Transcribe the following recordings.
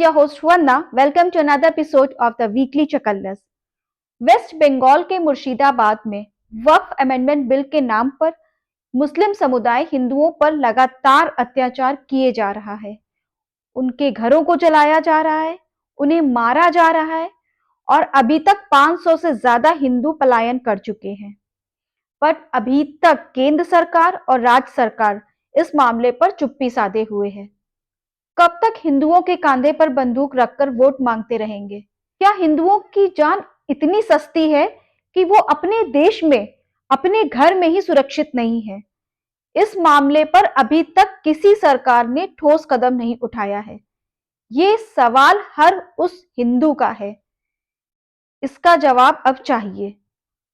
your host Vanna. Welcome to another episode of the Weekly Chakallas. West Bengal के मुर्शिदाबाद में वक्फ amendment bill के नाम पर मुस्लिम समुदाय हिंदुओं पर लगातार अत्याचार किए जा रहा है। उनके घरों को जलाया जा रहा है, उन्हें मारा जा रहा है और अभी तक 500 से ज्यादा हिंदू पलायन कर चुके हैं। पर अभी तक केंद्र सरकार और राज्य सरकार इस मामले पर चुप्पी साधे हुए है। कब तक हिंदुओं के कांधे पर बंदूक रखकर वोट मांगते रहेंगे? क्या हिंदुओं की जान इतनी सस्ती है कि वो अपने देश में, अपने घर में ही सुरक्षित नहीं है? इस मामले पर अभी तक किसी सरकार ने ठोस कदम नहीं उठाया है। ये सवाल हर उस हिंदू का है। इसका जवाब अब चाहिए।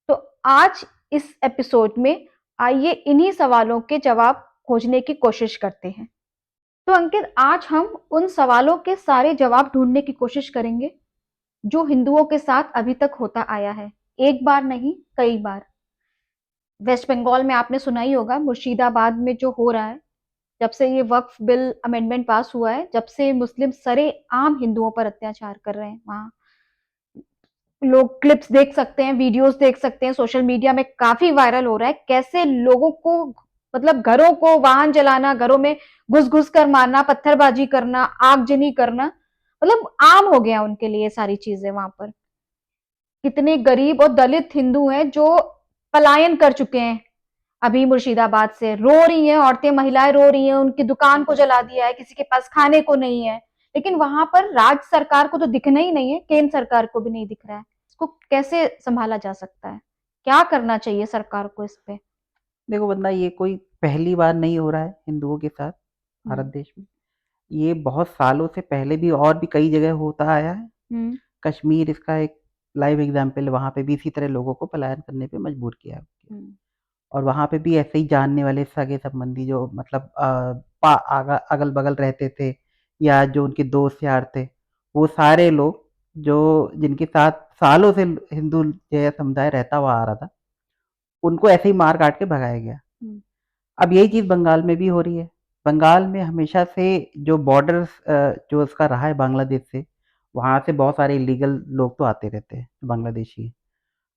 तो आज इस एपिसोड में आइए इन्हीं सवालों के जवाब खोजने की कोशिश करते हैं। तो अंकित, आज हम उन सवालों के सारे जवाब ढूंढने की कोशिश करेंगे जो हिंदुओं के साथ अभी तक होता आया है। एक बार नहीं, कई बार। वेस्ट बंगाल में आपने सुना ही होगा, मुर्शिदाबाद में जो हो रहा है, जब से ये वक्फ बिल अमेंडमेंट पास हुआ है, जब से मुस्लिम सरेआम हिंदुओं पर अत्याचार कर रहे हैं। वहां लोग क्लिप्स देख सकते हैं, वीडियोस देख सकते हैं, सोशल मीडिया में काफी वायरल हो रहा है कैसे लोगों को, मतलब घरों को वाहन जलाना, घरों में घुस घुस कर मारना, पत्थरबाजी करना, आगजनी करना, मतलब आम हो गया उनके लिए सारी चीजें। वहां पर कितने गरीब और दलित हिंदू हैं जो पलायन कर चुके हैं। अभी मुर्शिदाबाद से रो रही हैं औरतें, महिलाएं रो रही हैं, उनकी दुकान को जला दिया है, किसी के पास खाने को नहीं है। लेकिन वहां पर राज्य सरकार को तो दिखना ही नहीं है, केंद्र सरकार को भी नहीं दिख रहा है। इसको कैसे संभाला जा सकता है? क्या करना चाहिए सरकार को इस पे? देखो बंदा, ये कोई पहली बार नहीं हो रहा है हिंदुओं के साथ भारत देश में। ये बहुत सालों से पहले भी और भी कई जगह होता आया है। कश्मीर इसका एक लाइव एग्जाम्पल है। वहाँ पे भी इसी तरह लोगों को पलायन करने पे मजबूर किया है। और वहाँ पे भी ऐसे ही जानने वाले सगे संबंधी जो मतलब अगल बगल रहते थे या जो उनके दोस्त यार थे, वो सारे लोग जो जिनके साथ सालों से हिंदू जो समुदाय रहता हुआ आ रहा था, उनको ऐसे ही मार काट के भगाया गया। अब यही चीज़ बंगाल में भी हो रही है। बंगाल में हमेशा से जो बॉर्डर्स जो उसका रहा है बांग्लादेश से, वहाँ से बहुत सारे इलीगल लोग तो आते रहते हैं, बांग्लादेशी।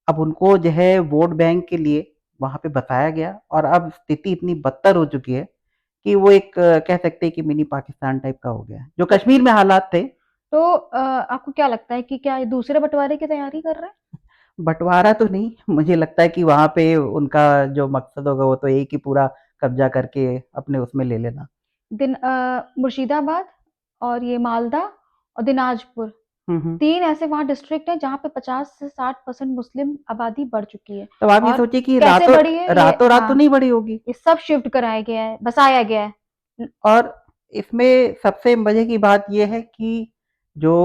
अब उनको जो है वोट बैंक के लिए वहाँ पे बसाया गया और अब स्थिति इतनी बदतर हो चुकी है कि वो एक कह सकते हैं कि मिनी पाकिस्तान टाइप का हो गया है, जो कश्मीर में हालात थे। तो आपको क्या लगता है कि क्या ये दूसरे बंटवारे की तैयारी कर रहे हैं? बंटवारा तो नहीं, मुझे लगता है कि वहाँ पे उनका जो मकसद होगा वो तो एक ही पूरा कब्जा करके अपने उसमें ले लेना। मुर्शिदाबाद और ये मालदा और दिनाजपुर, हुँ, हुँ। 3 ऐसे वहाँ डिस्ट्रिक्ट हैं जहाँ पे 50 से 60% मुस्लिम आबादी बढ़ चुकी है। तो आप ये और सोचिए कि कैसे रातों बढ़ी है ये? रातों-रात तो हाँ, नहीं बढ़ी होगी। ये सब शिफ्ट कराया गया है, बसाया गया है। और इसमें सबसे मजे की बात ये है कि जो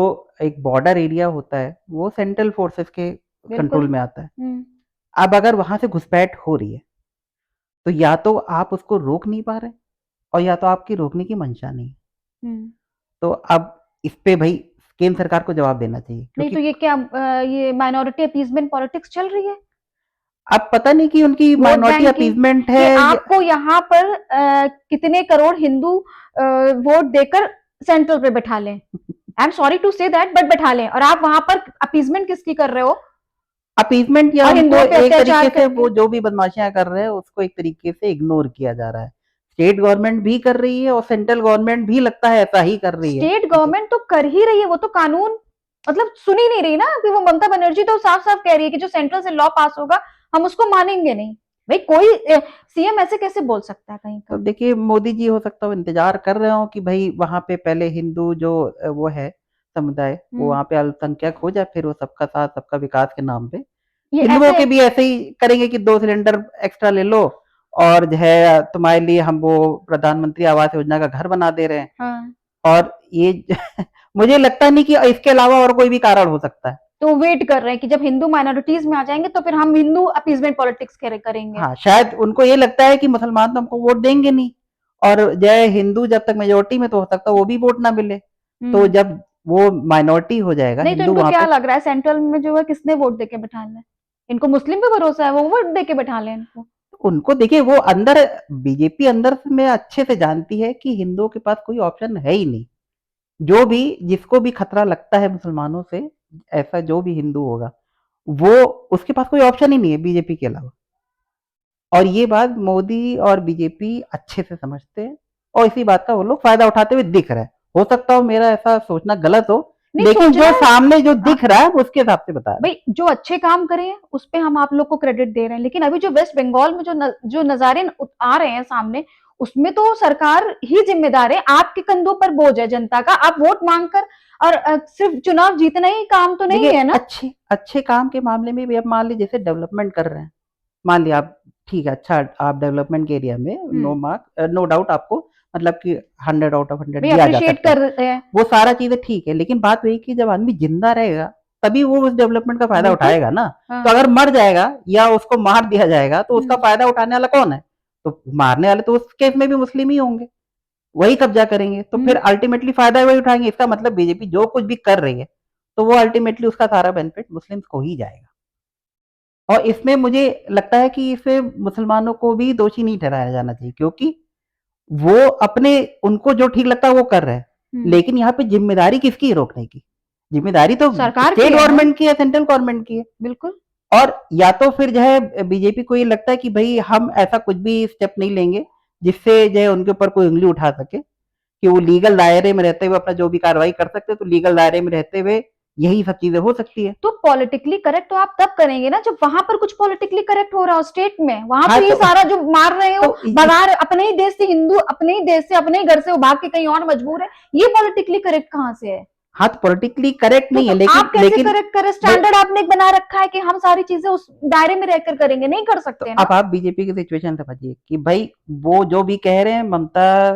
एक बॉर्डर एरिया होता है वो सेंट्रल फोर्सेस के बिल्कुल। कंट्रोल में आता है। अब अगर वहां से घुसपैठ हो रही है तो या तो आप उसको रोक नहीं पा रहे और या तो आपकी रोकने की मंशा नहीं है। तो अब इस पे भाई केंद्र सरकार को जवाब देना चाहिए, नहीं क्योंकि तो ये क्या, ये माइनॉरिटी अपीसमेंट पॉलिटिक्स चल रही है? अब पता नहीं कि उनकी वोट माइनॉरिटी बैंक की, अपीसमेंट कि है आपको यहाँ पर कितने करोड़ हिंदू वोट देकर सेंट्रल पे बैठा लें। I am sorry to say that, but बैठा लें, और आप वहां पर अपीसमेंट किसकी कर रहे हो? अपीसमेंट, या और उनको हिंदुओं पे एक अत्याचार तरीके से करके। वो जो भी बदमाशियां कर रहे हैं उसको एक तरीके से इग्नोर किया जा रहा है। स्टेट गवर्नमेंट भी कर रही है और सेंट्रल गवर्नमेंट भी लगता है ऐसा ही कर रही है। स्टेट गवर्नमेंट तो कर ही रही है, वो तो कानून मतलब सुन ही नहीं रही ना। कि वो ममता बनर्जी तो साफ साफ कह रही है कि जो सेंट्रल से लॉ पास होगा हम उसको मानेंगे नहीं। भाई कोई सीएम ऐसे कैसे बोल सकता है कहीं तो का? देखिए, मोदी जी हो सकता है वो इंतजार कर रहे हो कि भाई वहां पे पहले हिंदू जो वो है समुदाय, वो वहां पे अल्पसंख्यक हो जाए, फिर वो सबका साथ सबका विकास के नाम पे ये हिंदुओं ऐसे। के भी ऐसे ही करेंगे कि 2 सिलेंडर एक्स्ट्रा ले लो और जो है तुम्हारे लिए हम वो प्रधानमंत्री आवास योजना का घर बना दे रहे हैं। हाँ, और ये मुझे लगता नहीं कि इसके अलावा और कोई भी कारण हो सकता है। तो वेट कर रहे हैं कि जब हिंदू माइनॉरिटीज में आ जाएंगे तो फिर हम हिंदू अपीसमेंट पॉलिटिक्स करेंगे। हाँ, शायद उनको ये लगता है कि मुसलमान तो हमको वोट देंगे नहीं, और जय हिंदू जब तक मेजोरिटी में, तो हो सकता है वो भी वोट ना मिले। तो जब वो माइनॉरिटी हो जाएगा नहीं तो हिंदू इनको वहां क्या पे, लग रहा है सेंट्रल में जो है किसने वोट देके बैठाना है? इनको मुस्लिम पे भरोसा है, वो वोट देके बैठा लें इनको। उनको देखिए वो अंदर बीजेपी अंदर में अच्छे से जानती है कि हिंदुओं के पास कोई ऑप्शन है ही नहीं। जो भी जिसको भी खतरा लगता है मुसलमानों से, ऐसा जो भी हिंदू होगा, वो उसके पास कोई ऑप्शन ही नहीं है बीजेपी के अलावा। और ये बात मोदी और बीजेपी अच्छे से समझते हैं और इसी बात का वो लोग फायदा उठाते हुए दिख रहे हैं। हो सकता हो मेरा ऐसा सोचना गलत हो, नहीं लेकिन जो सोचना, सामने जो हाँ, दिख रहा है उसके हिसाब से बता रहे हैं। भाई जो अच्छे काम करे हैं उस पे हम आप लोग को क्रेडिट दे रहे हैं, लेकिन अभी जो वेस्ट बंगाल में जो नजारे आ रहे हैं सामने, उसमें तो सरकार ही जिम्मेदार है। आपके कंधों पर बोझ है जनता का, आप वोट मांगकर और सिर्फ चुनाव जीतना ही काम तो नहीं देखिए, है ना। अच्छे अच्छे काम के मामले में भी अब मान लीजिए जैसे डेवलपमेंट कर रहे हैं, मान लिया आप, ठीक है, अच्छा आप डेवलपमेंट के एरिया में नो मार्क नो डाउट आपको मतलब कि 100 आउट ऑफ 100 भाई दिया जा अप्रिशिएट सकता है। कर रहे हैं। वो सारा चीजें ठीक है, लेकिन बात वही कि जब आदमी जिंदा रहेगा तभी वो उस डेवलपमेंट का फायदा बिल्कुल। उठाएगा ना। हाँ। तो अगर मर जाएगा या उसको मार दिया जाएगा तो उसका हम्म। फायदा उठाने वाला कौन है? तो मारने वाले तो उस केस में भी मुस्लिम ही होंगे, वही कब्जा करेंगे, तो फिर अल्टीमेटली फायदा वही उठाएंगे। इसका मतलब बीजेपी जो कुछ भी कर रही है तो वो अल्टीमेटली उसका सारा बेनिफिट मुस्लिम को ही जाएगा। और इसमें मुझे लगता है कि इसमें मुसलमानों को भी दोषी नहीं ठहराया जाना चाहिए, क्योंकि वो अपने उनको जो ठीक लगता है वो कर रहे हैं, लेकिन यहाँ पे जिम्मेदारी किसकी है रोकने की? जिम्मेदारी तो सरकार की स्टेट है ना। गवर्नमेंट की है, सेंट्रल गवर्नमेंट की है। बिल्कुल। और या तो फिर जो है बीजेपी को ये लगता है कि भाई हम ऐसा कुछ भी स्टेप नहीं लेंगे जिससे जो है उनके ऊपर कोई उंगली उठा सके, कि वो लीगल दायरे में रहते हुए अपना जो भी कार्रवाई कर सकते हैं, तो लीगल दायरे में रहते हुए यही सब चीजें हो सकती है। तो पॉलिटिकली करेक्ट तो आप तब करेंगे ना जब वहां पर कुछ पॉलिटिकली करेक्ट हो रहा हो स्टेट में, वहां हाँ पे ये तो सारा जो मार रहे हो, तो भगा रहे, अपने ही देश से हिंदू अपने ही देश से अपने ही घर से वो भाग के कहीं और मजबूर है, ये पॉलिटिकली करेक्ट कहाँ से है? हाँ तो पॉलिटिकली करेक्ट नहीं है, तो लेकिन आप कैसे लेकिन करेक्ट करें? स्टैंडर्ड आपने एक बना रखा है कि हम सारी चीजें उस दायरे में रहकर करेंगे, नहीं कर तो सकते अब ना। आप बीजेपी की सिचुएशन समझिए कि भाई वो जो भी कह रहे हैं, ममता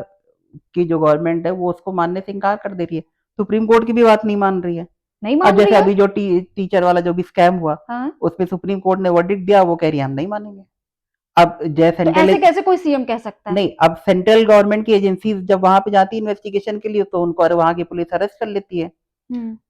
की जो गवर्नमेंट है वो उसको मानने से इनकार कर दे रही है, सुप्रीम कोर्ट की भी बात नहीं मान रही है। नहीं अब मान रही जैसे है। अभी जो टीचर वाला जो भी स्कैम हुआ, हाँ। उसमें सुप्रीम कोर्ट ने वर्डिक्ट दिया, वो कह रही है हम नहीं मानेंगे। अब जय तो सेंट्रल ऐसे कैसे कोई सीएम कह सकता है? नहीं, अब सेंट्रल गवर्नमेंट की एजेंसीज जब वहां पे जाती है इन्वेस्टिगेशन के लिए, तो उनको और वहां की पुलिस अरेस्ट कर लेती है।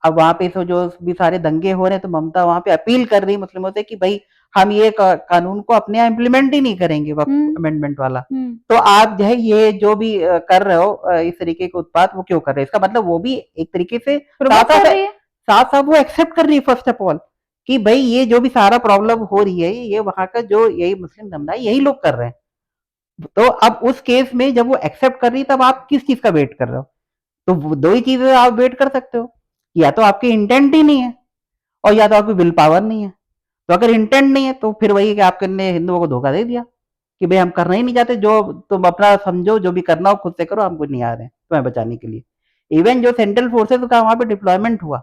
अब वहां पे तो जो भी सारे दंगे हो रहे हैं, तो ममता वहां पे अपील कर रही है मुस्लिमों से कि भाई हम ये कानून को अपने यहाँ इम्प्लीमेंट ही नहीं करेंगे, वक्त अमेंडमेंट वाला। तो आप जो है ये जो भी कर रहे हो इस तरीके के उत्पाद, वो क्यों कर रहे हो? इसका मतलब वो भी एक तरीके से प्रमोट कर रही है। साथ साथ वो एक्सेप्ट कर रही है फर्स्ट ऑफ ऑल, कि भाई ये जो भी सारा प्रॉब्लम हो रही है ये वहां का जो यही मुस्लिम समुदाय यही लोग कर रहे हैं। तो अब उस केस में जब वो एक्सेप्ट कर रही है, तब आप किस चीज का वेट कर रहे हो? तो वो दो ही चीजें आप वेट कर सकते हो, या तो आपकी इंटेंट ही नहीं है और या तो आपकी विल पावर नहीं है। तो अगर इंटेंट नहीं है तो फिर वही कि आपने हिंदुओं को धोखा दे दिया कि भाई हम करना ही नहीं चाहते, जो तुम अपना समझो जो भी करना हो खुद से करो, हमको नहीं आ रहे हैं तुम्हें बचाने के लिए। इवन जो सेंट्रल फोर्सेस का वहां पे डिप्लॉयमेंट हुआ,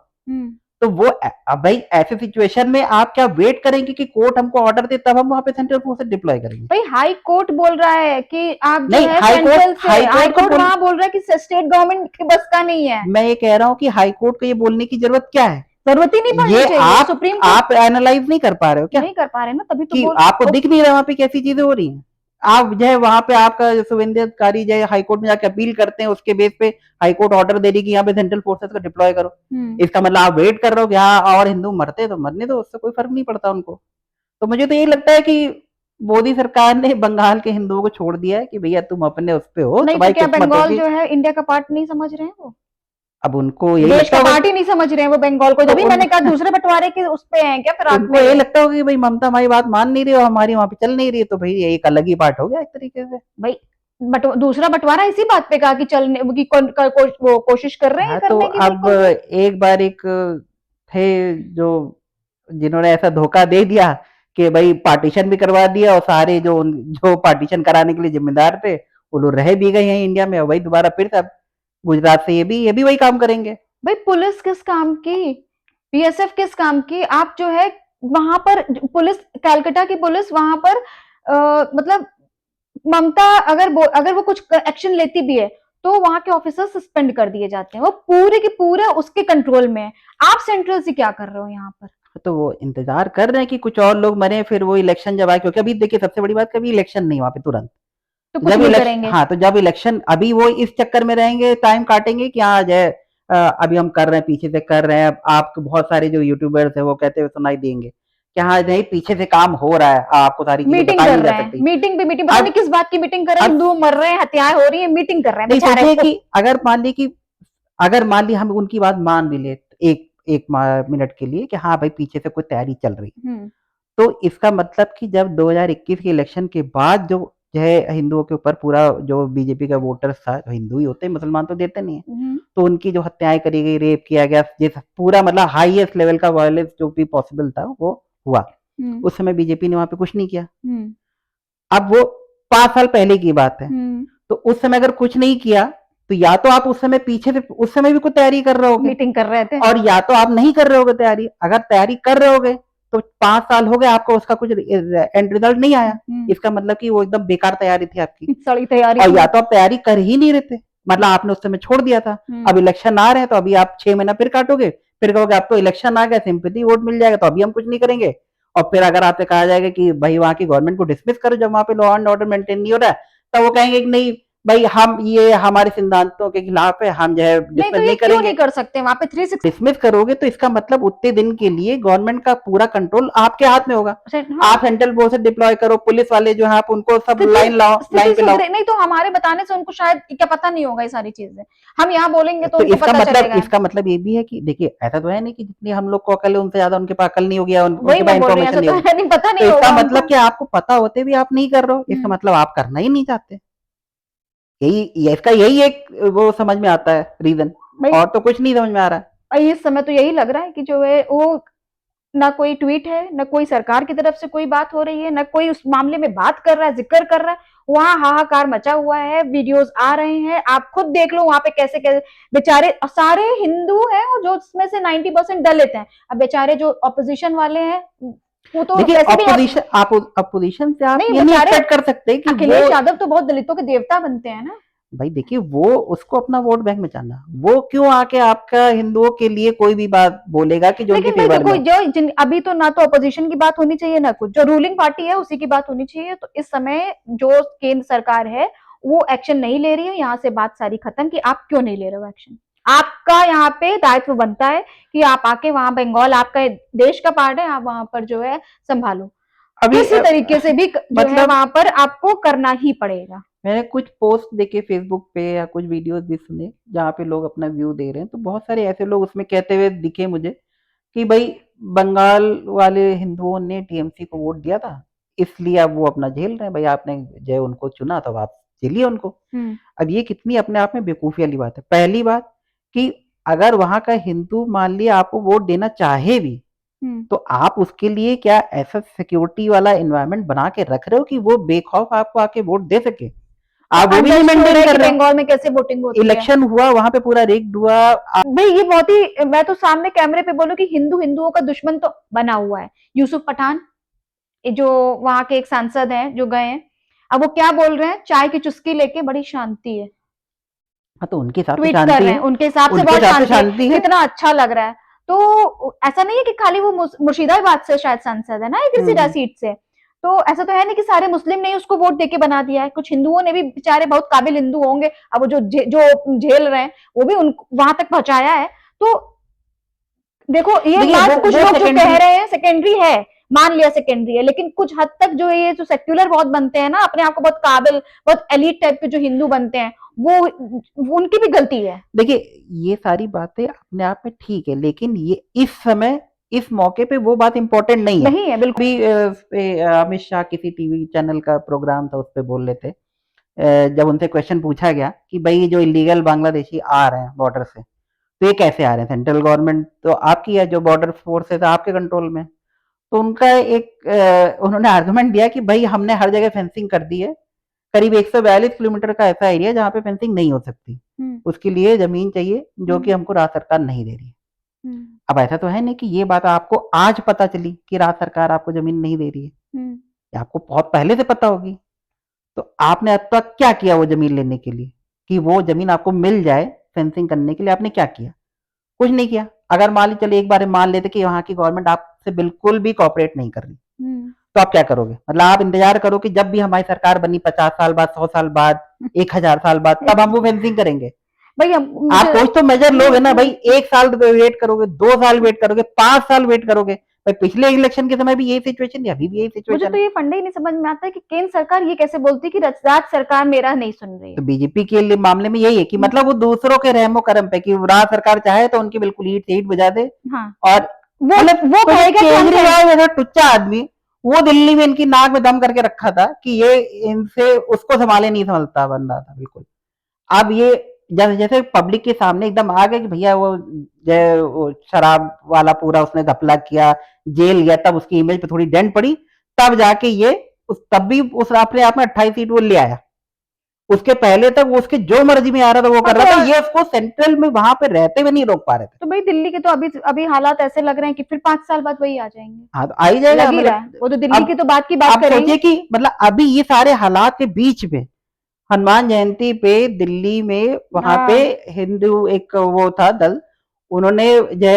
तो वो अब भाई ऐसे सिचुएशन में आप क्या वेट करेंगे कि कोर्ट हमको ऑर्डर दे तब हम वहां पे सेंट्रल फोर्सेस डिप्लॉय करेंगे? भाई हाई कोर्ट बोल रहा है कि आप जो नहीं, है हाई सेंट्रल कोर्ट से, हाई हाई कोर्ट को कोर्ट वहां बोल रहा है कि स्टेट गवर्नमेंट के बस का नहीं है। मैं ये कह रहा हूँ कि हाई कोर्ट को ये बोलने की जरूरत क्या है? जरूरत ही नहीं पड़नी ये चाहिए। सुप्रीम कोर्ट आप एनालाइज नहीं कर पा रहे हो क्या नहीं कर पा रहे ना, तभी तो कि बोल। आपको दिख नहीं रहा वहां पे कैसी चीजें हो रही हैं? आप जो है वहां पे आपका शुभेंदु अधिकारी जो है हाई कोर्ट में जाके अपील करते हैं, उसके बेस पे हाई कोर्ट ऑर्डर दे रही कि यहाँ पे सेंट्रल फोर्सेस को डिप्लॉय करो। इसका मतलब आप वेट कर रहे हो कि हाँ और हिंदू मरते तो मरने दो, उससे कोई फर्क नहीं पड़ता उनको। तो मुझे तो यही लगता है कि मोदी सरकार ने बंगाल के हिंदुओं को छोड़ दिया है कि भैया तुम अपने उस पे हो, नहीं तो तुम्हारी क्या किस्मत बंगाल होगी। जो है इंडिया का पार्ट नहीं समझ रहे हैं वो? अब उनको यही देश लगता का होगा, पार्ट ही नहीं समझ रहे हैं वो बंगाल को, तो जब मैंने कहा दूसरे बंटवारे के उस पे हैं क्या फिर आप उनको ये लगता होगा कि भाई ममता हमारी बात मान नहीं रही और हमारी वहां पे चल नहीं रही, तो भाई ये एक अलग ही पार्ट हो गया एक तरीके से। भाई दूसरा बंटवारा इसी बात पे कहा कि चलने की वो कोशिश कर रहे हैं हाँ तो करने की, अब बिल्कुल भी। एक बार एक थे जो जिन्होंने ऐसा धोखा दे दिया कि भाई पार्टीशन भी करवा दिया, और सारे जो पार्टीशन कराने के लिए जिम्मेदार थे वो लोग रह भी गए हैं इंडिया में, और वही दोबारा फिर से अब गुजरात से ये भी वही काम करेंगे। भाई पुलिस किस काम की, बीएसएफ किस काम की? आप जो है वहां पर पुलिस, कैलकाटा की पुलिस वहां पर मतलब ममता अगर वो कुछ एक्शन लेती भी है तो वहां के ऑफिसर सस्पेंड कर दिए जाते हैं, वो पूरे के पूरे उसके कंट्रोल में है। आप सेंट्रल से क्या कर रहे हो यहाँ पर? तो वो इंतजार कर रहे हैं कि कुछ और लोग मरे, फिर वो इलेक्शन जब आए, क्योंकि अभी देखिए सबसे बड़ी बात कभी इलेक्शन नहीं वहां पे तुरंत। तो कुछ जब नहीं इलेक्शन, करेंगे। हाँ तो जब इलेक्शन, अभी वो इस चक्कर में रहेंगे, टाइम काटेंगे कि हाँ जय अभी हम कर रहे हैं, पीछे से कर रहे हैं। अब आपके बहुत सारे जो यूट्यूबर्स है वो कहते हुए सुनाई देंगे कि हाँ नहीं पीछे से काम हो रहा है, आपको सारी चीजें मीटिंग बताई कर नहीं जा रहे हैं, सकती। मीटिंग पे मीटिंग, पता नहीं किस बात की मीटिंग कर रहे हैं, अब हिंदू मर रहे हैं, हत्याएं हो रही है, मीटिंग कर रहे हैं नहीं बेचारे। सोचिए कि अगर मान ली कि अगर मान लिया हम उनकी बात मान भी ले एक एक मिनट के लिए कि हाँ भाई पीछे से कोई तैयारी चल रही है, तो इसका मतलब कि जब 2021 के इलेक्शन के बाद जो है हिंदुओं के ऊपर पूरा जो बीजेपी का वोटर्स था, हिंदू ही होते हैं, मुसलमान तो देते नहीं है, तो उनकी जो हत्याएं करी गई, रेप किया गया, जिस पूरा मतलब हाईएस्ट लेवल का वायलेंस जो भी पॉसिबल था वो हुआ। उस समय बीजेपी ने वहां पे कुछ नहीं किया। अब वो 5 साल पहले की बात है, तो उस समय अगर कुछ नहीं किया तो या तो आप उस समय पीछे से उस समय भी कोई तैयारी कर रहे होगे, मीटिंग कर रहे थे, और या तो आप नहीं कर रहे होगे तैयारी। अगर तैयारी कर रहे होगे तो 5 साल हो गए आपको उसका कुछ एंड रिजल्ट नहीं आया, इसका मतलब कि वो एकदम बेकार तैयारी थी आपकी, सड़ी तैयारी। और या तो आप तैयारी कर ही नहीं रहे थे, मतलब आपने उस समय छोड़ दिया था। अब इलेक्शन आ रहे हैं तो अभी आप 6 महीना फिर काटोगे, फिर कहोगे अब तो इलेक्शन आ गया, सिंपैथी वोट मिल जाएगा तो अभी हम कुछ नहीं करेंगे। और फिर अगर आपसे कहा जाएगा कि भाई वहां की गवर्नमेंट को डिसमिस करो जब वहां पे लॉ एंड ऑर्डर मेंटेन नहीं हो रहा है, तो वो कहेंगे कि नहीं भाई हम ये हमारे सिद्धांतों के खिलाफ है, हम जो है नहीं, तो डिसमिस ये नहीं क्यों करेंगे। नहीं कर सकते वहां पे 360? डिसमिस करोगे तो इसका मतलब उतने दिन के लिए गवर्नमेंट का पूरा कंट्रोल आपके हाथ में होगा। हाँ। आप सेंट्रल फोर्सेस डिप्लॉय करो, पुलिस वाले जो है आप उनको सब स्थिति लाइन पे लाओ। नहीं तो हमारे बताने से उनको शायद क्या पता नहीं होगा ये सारी चीजें, हम यहाँ बोलेंगे तो तो उनको पता चलेगा। इसका मतलब ये भी है कि देखिए ऐसा तो है नहीं कि जितनी हम लोग को अकल है उनसे ज्यादा उनके पास अकल नहीं होगी, वही उनके पास मैं बोल रही हूँ, इन्फॉर्मेशन ऐसा नहीं तो होगी। नहीं, पता नहीं तो इसका होगा मतलब उनको। कि आपको पता होते भी आप नहीं कर रहे हो, इसका मतलब आप करना ही नहीं चाहते। इसका यही एक वो समझ में आता है रीजन, और तो कुछ नहीं समझ में आ रहा है। इस समय तो यही लग रहा है कि जो है वो ना कोई ट्वीट है, ना कोई सरकार की तरफ से कोई बात हो रही है, ना कोई उस मामले में बात कर रहा है, जिक्र कर रहा है। वहां हाहाकार मचा हुआ है, वीडियोस आ रहे हैं, आप खुद देख लो वहां पे कैसे कैसे बेचारे सारे हिंदू हैं और जो उसमें से 90% दलित हैं। अब बेचारे जो अपोजिशन वाले हैं वो तो देखिए वैसे भी अपोजिशन से आप नहीं, ये नहीं बेचारे एक्सपेक्ट कर सकते कि अखिलेश यादव तो बहुत दलितों के देवता बनते हैं ना। भाई देखिए वो उसको अपना वोट बैंक में जाना, वो क्यों आके आपका हिंदुओं के लिए कोई भी बात बोलेगा कि जो उनके लेकिन भाई फेवर में देखो जो अभी तो ना तो अपोजिशन की बात होनी चाहिए ना कुछ, जो रूलिंग पार्टी है उसी की बात होनी चाहिए। तो इस समय जो केंद्र सरकार है वो एक्शन नहीं ले रही है, यहाँ से बात सारी खत्म कि आप क्यों नहीं ले रहे हो एक्शन। आपका यहाँ पे दायित्व बनता है कि आप आके वहां बंगाल आपका देश का पार्ट है, आप वहां पर जो है संभालो, अभी किसी तरीके से भी जो है मतलब वहां पर आपको करना ही पड़ेगा। मैंने कुछ पोस्ट देखे फेसबुक पे या कुछ वीडियोस भी सुने जहाँ पे लोग अपना व्यू दे रहे हैं, तो बहुत सारे ऐसे लोग उसमें कहते हुए दिखे मुझे कि भाई बंगाल वाले हिंदुओं ने टीएमसी को वोट दिया था इसलिए अब वो अपना झेल रहे हैं, भाई आपने जो उनको चुना तो आप झेलिए उनको। अब ये कितनी अपने आप में बेवकूफी वाली बात है। पहली बात कि अगर वहां का हिंदू मान लिया आपको वोट देना चाहे भी, तो आप उसके लिए क्या ऐसा सिक्योरिटी वाला एनवायरनमेंट बना के रख रहे हो कि वो बेखौफ आपको आके वोट दे सके? आप वो भी नहीं मेंटेन कर रहे हो। बंगाल में कैसे वोटिंग होती है, इलेक्शन हुआ वहां पे पूरा रिग्ड हुआ। भाई ये बहुत ही, मैं तो सामने कैमरे पे बोलूं कि हिंदू हिंदुओं का दुश्मन तो बना हुआ है। यूसुफ पठान जो वहां के एक सांसद हैं जो गए हैं, अब वो क्या बोल रहे हैं, चाय की चुस्की लेके बड़ी शांति है, हाँ तो उनके हिसाब से ट्वीट कर शांति रहे है, हैं, उनके हिसाब से उनके बहुत हिसाब से शांति शांति है, है। कितना अच्छा लग रहा है। तो ऐसा नहीं है कि खाली वो मुर्शिदाबाद से शायद सांसद है ना किसी सीट से, तो ऐसा तो है नहीं कि सारे मुस्लिम ने उसको वोट देके बना दिया है, कुछ हिंदुओं ने भी बेचारे बहुत काबिल हिंदू होंगे, अब वो जो झेल रहे हैं वो भी उनको वहां तक पहुंचाया है। तो देखो ये बात कुछ लोग जो कह रहे हैं सेकेंडरी है, मान लिया सेकेंडरी है, लेकिन कुछ हद तक जो ये जो सेक्युलर बहुत बनते हैं ना, अपने आप को बहुत काबिल बहुत एलीट टाइप के जो हिंदू बनते हैं, वो उनकी भी गलती है। देखिए ये सारी बातें अपने आप में ठीक है, लेकिन ये इस समय इस मौके पे वो बात इंपॉर्टेंट नहीं है। नहीं है बिल्कुल भी अमित शाह किसी टीवी चैनल का प्रोग्राम था उस पर बोल रहे थे, जब उनसे क्वेश्चन पूछा गया कि भाई जो इलीगल बांग्लादेशी आ रहे हैं बॉर्डर से तो ये कैसे आ रहे हैं, सेंट्रल गवर्नमेंट तो आपकी है, जो बॉर्डर फोर्सेस है आपके कंट्रोल में। तो उनका उन्होंने आर्गुमेंट दिया कि भाई हमने हर जगह फेंसिंग कर दी है, करीब 142 किलोमीटर का ऐसा एरिया जहाँ पे फेंसिंग नहीं हो सकती, उसके लिए जमीन चाहिए जो कि हमको राज्य सरकार नहीं दे रही है। अब ऐसा तो है नहीं कि ये बात आपको आज पता चली कि राज्य सरकार आपको जमीन नहीं दे रही है, ये आपको बहुत पहले से पता होगी। तो आपने अब तक क्या किया वो जमीन लेने के लिए कि वो जमीन आपको मिल जाए, फेंसिंग करने के लिए आपने क्या किया? कुछ नहीं किया। अगर मान ली चलिए एक बार मान लेते कि वहां की गवर्नमेंट आपसे बिल्कुल भी कॉपरेट नहीं कर रही, तो आप क्या करोगे? मतलब आप इंतजार करो कि जब भी हमारी सरकार बनी 50 साल बाद, 100 साल बाद, 1000 साल बाद, तब हम वो फेंसिंग करेंगे? भाई आप कुछ तो मेजर लोगे ना भाई, 1 साल वेट करोगे, 2 साल वेट करोगे, 5 साल वेट करोगे, भाई पिछले इलेक्शन के समय भी यही सिचुएशन थी, अभी भी यही मुझे सिचुएशन तो है। ये फंडा ही नहीं समझ में आता है कि केंद्र सरकार ये कैसे बोलती है कि राज्य सरकार मेरा नहीं सुन रही तो है। बीजेपी के लिए मामले में यही है कि मतलब वो दूसरों के रहमो करम पे, कि राज्य सरकार चाहे तो उनकी बिल्कुल ईट से ईट बजा दे। हाँ, और वो मतलब वो कहेगा कि हम केजरीवाल जैसा टुच्चा आदमी, वो दिल्ली में इनकी नाक में दम करके रखा था कि ये इनसे उसको संभाले नहीं संभलता बन रहा था बिल्कुल। अब ये जैसे जैसे पब्लिक के सामने एकदम आ गए कि भैया वो शराब वाला पूरा उसने घपला किया, जेल गया, तब उसकी इमेज पे थोड़ी डेंट पड़ी, तब जाके ये तब भी उस अपने आप में 28 सीट वो ले आया। उसके पहले तक वो उसके जो मर्जी में आ रहा था वो कर रहा था, ये उसको सेंट्रल में वहां पे रहते हुए नहीं रोक पा रहे थे। तो भाई दिल्ली के तो अभी अभी हालात ऐसे लग रहे हैं कि फिर 5 साल बाद वही आ जाएंगे। हाँ, तो आ ही जाएगा। लग ही रहा है, वो तो दिल्ली अब की तो बात की बात आप करेंगे। सोचिए कि मतलब अभी ये सारे हालात के बीच में हनुमान जयंती पे दिल्ली में वहां पे हिंदू एक वो था दल, उन्होंने जो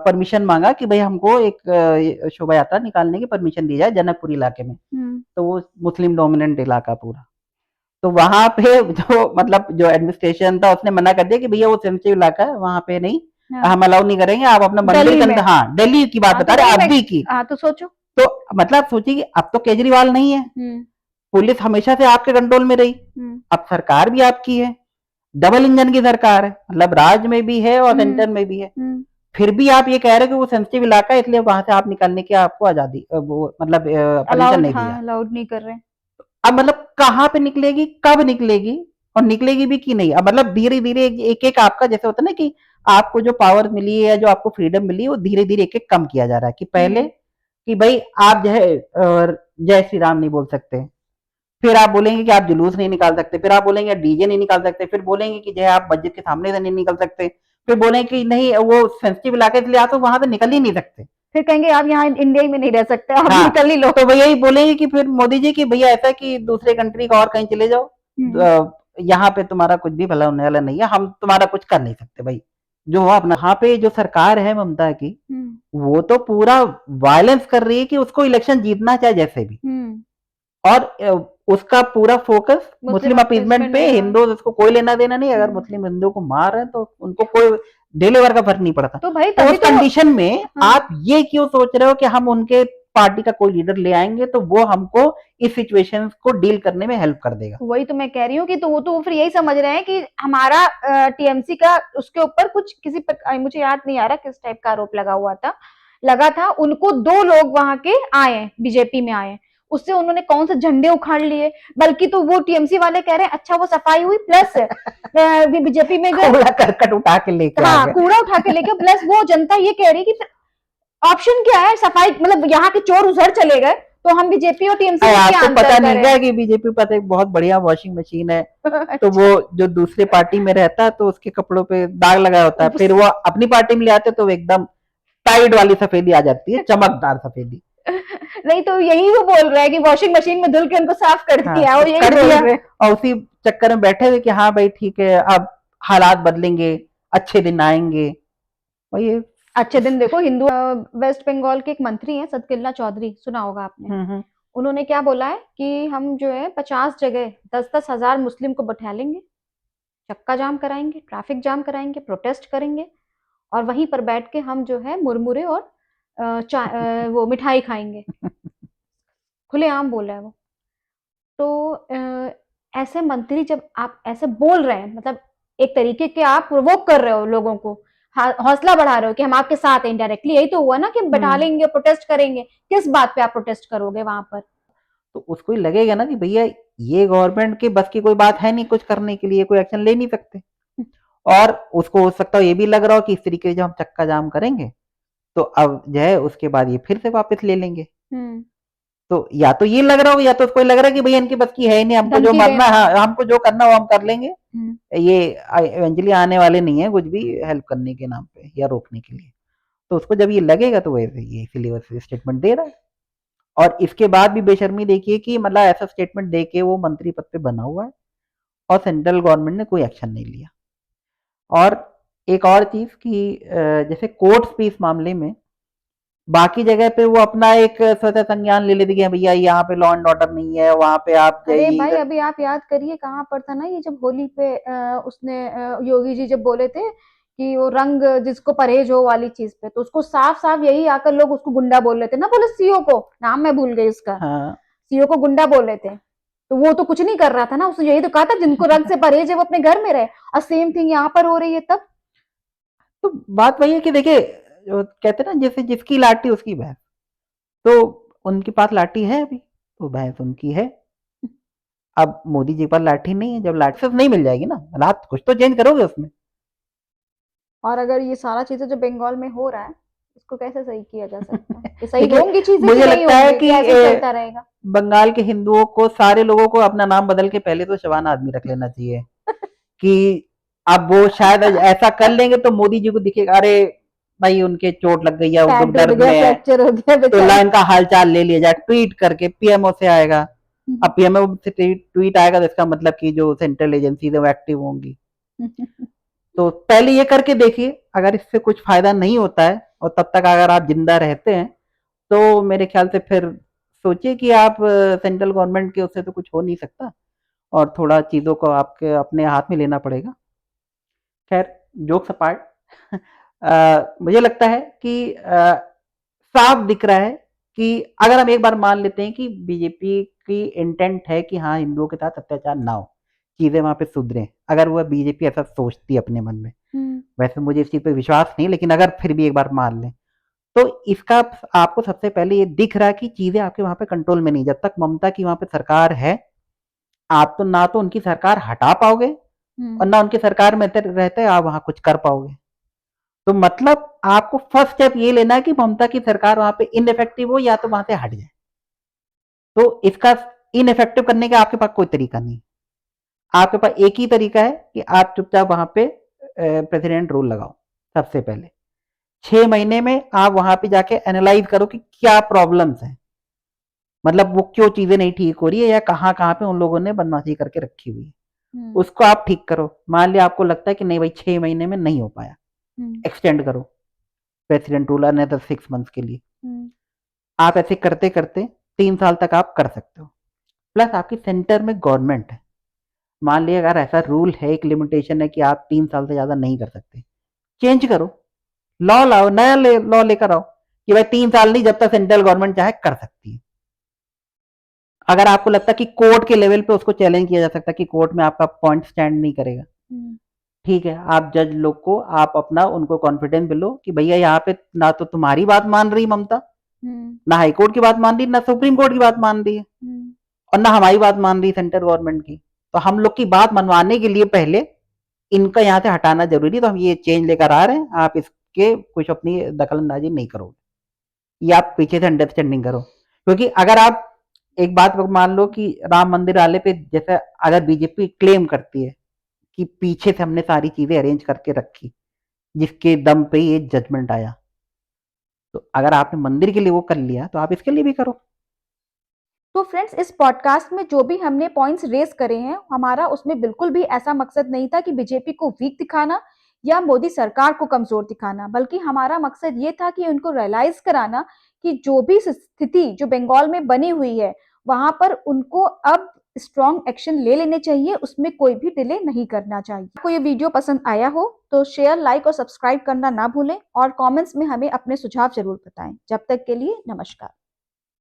परमिशन मांगा कि भाई हमको एक शोभा यात्रा निकालने की परमिशन दी जाए जनकपुर इलाके में। तो वो मुस्लिम डोमिनेंट इलाका पूरा, तो वहां पे जो मतलब जो एडमिनिस्ट्रेशन था उसने मना कर दिया कि भैया वो सेंसिटिव इलाका है, वहां पे नहीं, हम अलाउ नहीं करेंगे, आप अपना मंदिर के अंदर। हाँ, दिल्ली की बात बता रहे अभी की। हाँ तो सोचो, तो मतलब सोचिए कि अब तो केजरीवाल नहीं है, पुलिस हमेशा से आपके कंट्रोल में रही, अब सरकार भी आपकी है, डबल इंजन की सरकार है, मतलब राज्य में भी है और सेंटर में भी है। फिर भी आप ये कह रहे हो कि वो सेंसिटिव इलाका है इसलिए वहां से आप निकलने की आपको आजादी वो मतलब परमिशन नहीं दिया। अलाउड नहीं कर रहे। अब मतलब कहाँ पे निकलेगी, कब निकलेगी और निकलेगी भी कि नहीं। अब मतलब धीरे धीरे एक एक आपका जैसे होता है ना कि आपको जो पावर मिली है या जो आपको फ्रीडम मिली है वो धीरे धीरे एक एक कम किया जा रहा है। कि पहले कि भाई आप जो है जय श्री राम नहीं बोल सकते, फिर आप बोलेंगे कि आप जुलूस नहीं निकाल सकते, फिर आप बोलेंगे डीजे नहीं निकाल सकते, फिर बोलेंगे कि जो है आप मस्जिद के सामने से नहीं निकल सकते, फिर बोलेंगे कि नहीं वो सेंसिटिव इलाके इसलिए आप तो वहां से निकल ही नहीं सकते, फिर कहेंगे आप यहाँ इंडिया में नहीं रह सकते, आप हाँ, निकल ही लो। तो भैया ही बोलेंगे कि फिर मोदी जी की भैया ऐसा कि दूसरे कंट्री का और कहीं चले जाओ, यहाँ पे तुम्हारा कुछ भी भला होने वाला नहीं है, हम तुम्हारा कुछ कर नहीं सकते भाई। जो अपना यहाँ पे जो सरकार है ममता की, वो तो पूरा वायलेंस कर रही है कि उसको इलेक्शन जीतना चाहे जैसे भी, और उसका पूरा फोकस मुस्लिम अपीजमेंट पे, हिंदू उसको कोई लेना देना नहीं। अगर मुस्लिम हिंदू को मार रहे हैं तो उनको कोई डिलीवर का फर्क नहीं पड़ता। तो भाई तो उस कंडीशन में आप ये क्यों सोच रहे हो कि हम उनके पार्टी का कोई लीडर ले आएंगे तो वो हमको इस सिचुएशन को डील करने में हेल्प कर देगा। वही तो मैं कह रही हूँ कि तो वो तो फिर यही समझ रहे हैं कि हमारा टीएमसी का उसके ऊपर कुछ किसी मुझे याद नहीं आ रहा किस टाइप का आरोप लगा था उनको 2 लोग वहां के आए, बीजेपी में आए, उससे उन्होंने कौन से झंडे उखाड़ लिए, बल्कि तो वो टीएमसी वाले कह रहे हैं अच्छा वो सफाई हुई प्लस बीजेपी में जो कूड़ा करकट उठा के लेके आ गए। कूड़ा उठा के लेके, प्लस वो जनता ये कह रही कि ऑप्शन क्या है, सफाई मतलब यहाँ के चोर उधर चले गए तो हम बीजेपी और टीएमसी में क्या अंतर पता नहीं क्या कि बीजेपी पास एक बहुत बढ़िया वॉशिंग मशीन है तो वो जो दूसरे पार्टी में रहता है तो उसके कपड़ों पे दाग लगा होता है, फिर वो अपनी पार्टी में ले आते तो एकदम टाइड वाली सफेदी आ जाती है, चमकदार सफेदी। नहीं तो यही वो बोल रहा है कि वॉशिंग मशीन में धुल के उनको साफ कर दिया, हाँ, कर दिया और उसी चक्कर में बैठे हुए कि हाँ भाई ठीक है अब हालात बदलेंगे, अच्छे दिन आएंगे। और ये अच्छे दिन देखो, हिंदू वेस्ट बंगाल के एक मंत्री हैं सतकिल्ला चौधरी, सुना होगा आपने, उन्होंने क्या बोला है कि हम जो है 50 जगह 10-10 हजार मुस्लिम को बैठा लेंगे, चक्का जाम कराएंगे, ट्रैफिक जाम कराएंगे, प्रोटेस्ट करेंगे और वहीं पर बैठ के हम जो है मुरमुरे और वो मिठाई खाएंगे। खुलेआम बोला है वो। तो ऐसे मंत्री जब आप ऐसे बोल रहे हैं, मतलब एक तरीके के आप प्रोवोक कर रहे हो लोगों को, हौसला बढ़ा रहे हो कि हम आपके साथ हैं, इनडायरेक्टली यही तो हुआ ना कि बैठा लेंगे, प्रोटेस्ट करेंगे। किस बात पे आप प्रोटेस्ट करोगे वहां पर? तो उसको ही लगेगा ना कि भैया ये गवर्नमेंट के बस की कोई बात है नहीं कुछ करने के लिए, कोई एक्शन ले नहीं सकते, और उसको हो सकता है ये भी लग रहा हो कि इस तरीके से जो हम चक्का जाम करेंगे तो अब जो है उसके बाद ये फिर से वापस ले लेंगे। तो या तो ये लग रहा हो या तो उसको लग रहा है कि भैया इनकी बस की है ही नहीं, हमको जो मरना है, हमको जो करना हो हम कर लेंगे, ये इवेंचुअली आने वाले नहीं है कुछ भी हेल्प करने के नाम पे या रोकने के लिए। तो उसको जब ये लगेगा तो वैसे ये इसीलिए वैसे स्टेटमेंट दे रहा है। और इसके बाद भी बेशर्मी देखिए कि मतलब ऐसा स्टेटमेंट दे के वो मंत्री पद पे बना हुआ है और सेंट्रल गवर्नमेंट ने कोई एक्शन नहीं लिया। और एक और चीज कि जैसे कोर्ट्स भी इस मामले में बाकी जगह पे वो अपना एक स्वतः संज्ञान ले लेते कि भैया यहाँ पे लॉ एंड ऑर्डर नहीं है, वहां पे आप अरे भाई अभी आप याद करिए कहाँ पर था ना ये, जब होली पे उसने योगी जी जब बोले थे कि वो रंग जिसको परहेज हो वाली चीज पे, तो उसको साफ साफ यही आकर लोग उसको गुंडा बोल रहे थे ना, बोले सीओ को, नाम मैं भूल गई उसका, हाँ सीओ को गुंडा बोल रहे थे। तो वो तो कुछ नहीं कर रहा था ना, उसने यही तो कहा था जिनको रंग से परहेज है वो अपने घर में रहे, और सेम थिंग यहाँ पर हो रही है तब। तो बात वही है कि देखिए, जो कहते हैं ना, जैसे जिसकी लाठी उसकी भैंस, तो उनके पास लाठी है अभी, तो भैंस उनकी है। अब मोदी जी के पास लाठी नहीं है, जब लाठी सिर्फ नहीं मिल जाएगी ना, रात कुछ तो चेंज करोगे उसमें। और अगर ये सारा चीजें जो बंगाल में हो रहा है, इसको कैसे सही किया जा सकता है? ये सही देखिए, होंगी चीजें कि मुझे नहीं लगता है होंगी, कि कि ऐसे ही चलता रहेगा? बंगाल के हिंदुओं को, सारे लोगों को अपना नाम बदल के पहले तो शबाना आदमी रख लेना चाहिए, कि अब वो शायद ऐसा कर लेंगे तो मोदी जी को दिखेगा, अरे भाई उनके चोट लग गई है, वो पैर टूट दर्द गया, में है, फ्रैक्चर हो गया तो बेचारे। लाइन का हालचाल ले लिया जाए, ट्वीट करके पीएमओ से आएगा। अब पीएमओ से ट्वीट आएगा तो इसका मतलब कि जो सेंट्रल एजेंसी है वो एक्टिव होंगी। तो पहले ये करके देखिए, अगर इससे कुछ फायदा नहीं होता है और तब तक अगर आप जिंदा रहते हैं, तो मेरे ख्याल से फिर सोचिए कि आप सेंट्रल गवर्नमेंट के उससे तो कुछ हो नहीं सकता, और थोड़ा चीज़ों को आपके अपने हाथ में लेना पड़ेगा। खैर, जोक्स अपार्ट, मुझे लगता है कि साफ दिख रहा है कि अगर हम एक बार मान लेते हैं कि बीजेपी की इंटेंट है कि हाँ, हिंदुओं के साथ अत्याचार ना हो, चीज़ें वहाँ पे सुधरें, अगर वह बीजेपी ऐसा सोचती है अपने मन में, वैसे मुझे इस चीज़ पे विश्वास नहीं, लेकिन अगर फिर भी एक बार मान लें, तो इसका आपको सबसे पहले ये दिख रहा है कि चीज़ें आपके वहाँ पे कंट्रोल में नहीं। जब तक ममता की वहाँ पे सरकार है, आप तो ना तो उनकी सरकार हटा पाओगे और ना उनकी सरकार में रहते आप वहाँ कुछ कर पाओगे। तो मतलब आपको फर्स्ट स्टेप ये लेना है कि ममता की सरकार वहाँ पे इनइफेक्टिव हो या तो वहाँ से हट जाए। तो इसका इनइफेक्टिव करने का आपके पास कोई तरीका नहीं। आपके पास एक ही तरीका है कि आप चुपचाप वहाँ पे प्रेसिडेंट रूल लगाओ सबसे पहले। 6 महीने में आप वहाँ पे जाके एनालाइज करो कि क्या प्रॉब्लम्स हैं। मतलब वो क्यों चीज़ें नहीं ठीक हो रही है या कहाँ-कहाँ पे उन लोगों ने बदमाशी करके रखी हुई है। उसको आप ठीक करो। मान लिया आपको लगता है कि नहीं भाई 6 महीने में नहीं हो पाया, एक्सटेंड करो प्रेसिडेंट रूल अनदर 6 मंथ्स के लिए। आप ऐसे करते-करते 3 साल तक आप कर सकते हो। प्लस आपकी सेंटर में गवर्नमेंट है। मान लिया अगर ऐसा रूल है, एक लिमिटेशन है कि आप 3 साल से ज़्यादा नहीं कर सकते, चेंज करो। लॉ लाओ, नया लॉ लेकर आओ कि भाई 3 साल नहीं, जब तक सेंट्रल गवर्नमेंट चाहे कर सकती है। अगर आपको लगता है कि कोर्ट के लेवल पे उसको चैलेंज किया जा सकता है कि कोर्ट में आपका पॉइंट स्टैंड नहीं करेगा, ठीक है, आप जज लोग को आप अपना उनको कॉन्फिडेंस दिलो कि भैया यहाँ पे ना तो तुम्हारी बात मान रही ममता, ना हाई कोर्ट की बात मान रही, ना सुप्रीम कोर्ट की बात मान रही है, और ना हमारी बात मान रही सेंट्रल गवर्नमेंट की। तो हम लोग की बात मनवाने के लिए पहले इनका यहाँ से हटाना जरूरी, तो हम ये चेंज लेकर आ रहे हैं, आप इसके कुछ अपनी दखल अंदाजी नहीं करोगे, या आप पीछे से अंडरस्टैंडिंग करो। क्योंकि अगर आप एक बात मान लो कि राम मंदिर वाले पे, जैसे अगर बीजेपी क्लेम करती है कि पीछे से हमने सारी चीजें अरेंज करके रखी जिसके दम पे ये जजमेंट आया, तो अगर आपने मंदिर के लिए वो कर लिया तो आप इसके लिए भी करो। तो फ्रेंड्स, इस पॉडकास्ट में जो भी हमने पॉइंट्स रेज करे हैं, हमारा उसमें बिल्कुल भी ऐसा मकसद नहीं था कि बीजेपी को वीक दिखाना या मोदी सरकार को कमजोर दिखाना, बल्कि हमारा मकसद ये था कि उनको रियलाइज कराना कि जो भी स्थिति जो बंगाल में बनी हुई है, वहां पर उनको अब स्ट्रॉन्ग एक्शन ले लेने चाहिए, उसमें कोई भी डिले नहीं करना चाहिए। आपको ये वीडियो पसंद आया हो तो शेयर, लाइक और सब्सक्राइब करना ना भूलें, और कमेंट्स में हमें अपने सुझाव जरूर बताएं। जब तक के लिए नमस्कार।